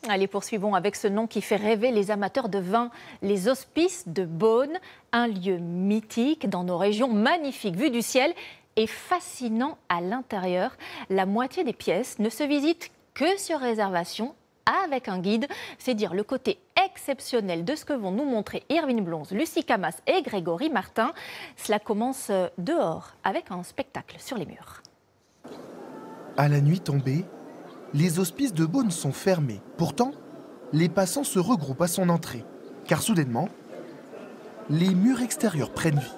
Allez, poursuivons avec ce nom qui fait rêver les amateurs de vin, les Hospices de Beaune, un lieu mythique dans nos régions, magnifique vue du ciel et fascinant à l'intérieur. La moitié des pièces ne se visitent que sur réservation avec un guide. C'est dire le côté exceptionnel de ce que vont nous montrer Irvine Blonze, Lucie Camas et Grégory Martin. Cela commence dehors avec un spectacle sur les murs. À la nuit tombée, les hospices de Beaune sont fermés. Pourtant, les passants se regroupent à son entrée. Car soudainement, les murs extérieurs prennent vie.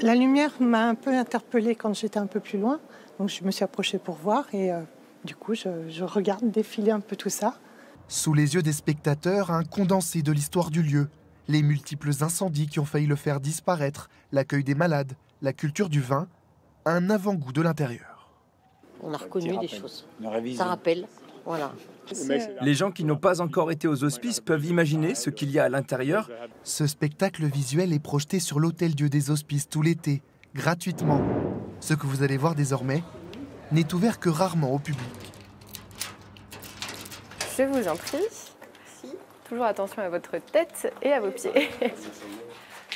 La lumière m'a un peu interpellée quand j'étais un peu plus loin. Donc je me suis approchée pour voir et du coup, je regarde défiler un peu tout ça. Sous les yeux des spectateurs, un condensé de l'histoire du lieu. Les multiples incendies qui ont failli le faire disparaître, l'accueil des malades, la culture du vin, un avant-goût de l'intérieur. On a reconnu des choses. Ça rappelle, voilà. Les gens qui n'ont pas encore été aux hospices peuvent imaginer ce qu'il y a à l'intérieur. Ce spectacle visuel est projeté sur l'Hôtel-Dieu des Hospices tout l'été, gratuitement. Ce que vous allez voir désormais n'est ouvert que rarement au public. Je vous en prie. Toujours attention à votre tête et à vos pieds.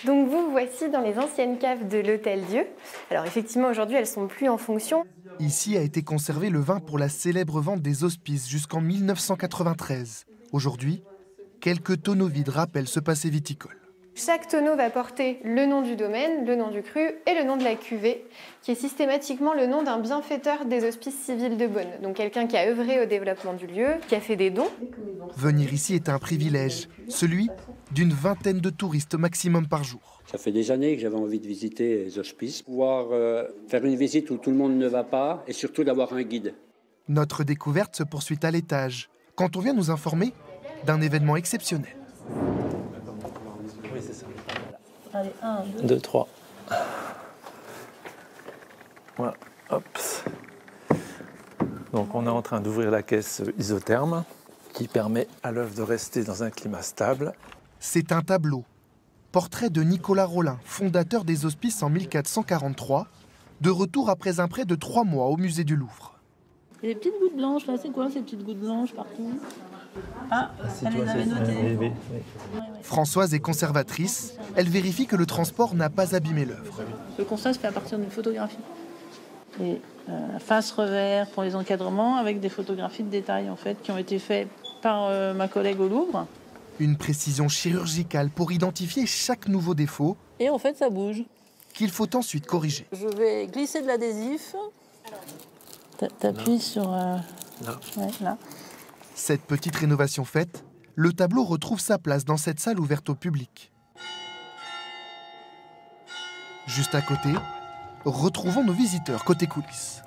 Donc vous voici dans les anciennes caves de l'Hôtel-Dieu. Alors effectivement, aujourd'hui, elles ne sont plus en fonction. Ici a été conservé le vin pour la célèbre vente des hospices jusqu'en 1993. Aujourd'hui, quelques tonneaux vides rappellent ce passé viticole. Chaque tonneau va porter le nom du domaine, le nom du cru et le nom de la cuvée, qui est systématiquement le nom d'un bienfaiteur des hospices civils de Beaune. Donc quelqu'un qui a œuvré au développement du lieu, qui a fait des dons. Venir ici est un privilège, celui d'une vingtaine de touristes maximum par jour. Ça fait des années que j'avais envie de visiter les hospices, pouvoir faire une visite où tout le monde ne va pas et surtout d'avoir un guide. Notre découverte se poursuit à l'étage, quand on vient nous informer d'un événement exceptionnel. Oui, c'est ça. Allez, 1, 2, 3. Voilà, hop. Donc on est en train d'ouvrir la caisse isotherme qui permet à l'œuvre de rester dans un climat stable. C'est un tableau. Portrait de Nicolas Rollin, fondateur des Hospices en 1443, de retour après un prêt de 3 mois au musée du Louvre. Et les petites gouttes blanches, là, c'est quoi ces petites gouttes blanches partout? Ah, elle les avait notées. Oui. Françoise est conservatrice. Elle vérifie que le transport n'a pas abîmé l'œuvre. Le constat se fait à partir d'une photographie. Et face-revers pour les encadrements avec des photographies de détail en fait, qui ont été faites par ma collègue au Louvre. Une précision chirurgicale pour identifier chaque nouveau défaut. Et en fait, ça bouge. Qu'il faut ensuite corriger. Je vais glisser de l'adhésif. T'appuies sur... Là. Ouais, là. Cette petite rénovation faite, le tableau retrouve sa place dans cette salle ouverte au public. Juste à côté, retrouvons nos visiteurs côté coulisses.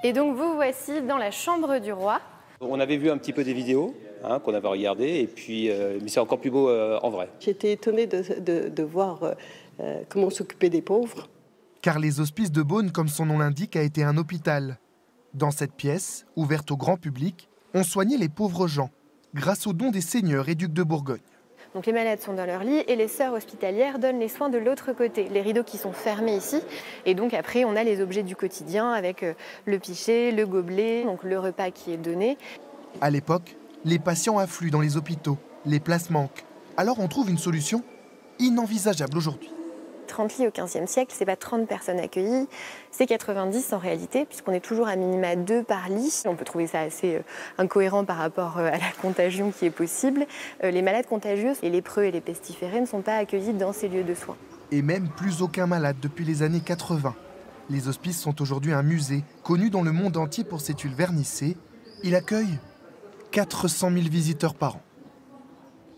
Et donc vous voici dans la chambre du roi. On avait vu un petit peu des vidéos qu'on avait regardées, et puis, mais c'est encore plus beau en vrai. J'étais étonnée de voir comment on s'occupait des pauvres. Car les Hospices de Beaune, comme son nom l'indique, a été un hôpital. Dans cette pièce, ouverte au grand public, on soignait les pauvres gens, grâce aux dons des seigneurs et ducs de Bourgogne. Donc les malades sont dans leur lit et les sœurs hospitalières donnent les soins de l'autre côté. Les rideaux qui sont fermés ici. Et donc après, on a les objets du quotidien avec le pichet, le gobelet, donc le repas qui est donné. À l'époque, les patients affluent dans les hôpitaux, les places manquent. Alors on trouve une solution inenvisageable aujourd'hui. 30 lits au XVe siècle, c'est pas 30 personnes accueillies, c'est 90 en réalité, puisqu'on est toujours à minima 2 par lit. On peut trouver ça assez incohérent par rapport à la contagion qui est possible. Les malades contagieux, les lépreux et les pestiférés ne sont pas accueillis dans ces lieux de soins. Et même plus aucun malade depuis les années 80. Les hospices sont aujourd'hui un musée, connu dans le monde entier pour ses tuiles vernissées. Il accueille 400 000 visiteurs par an.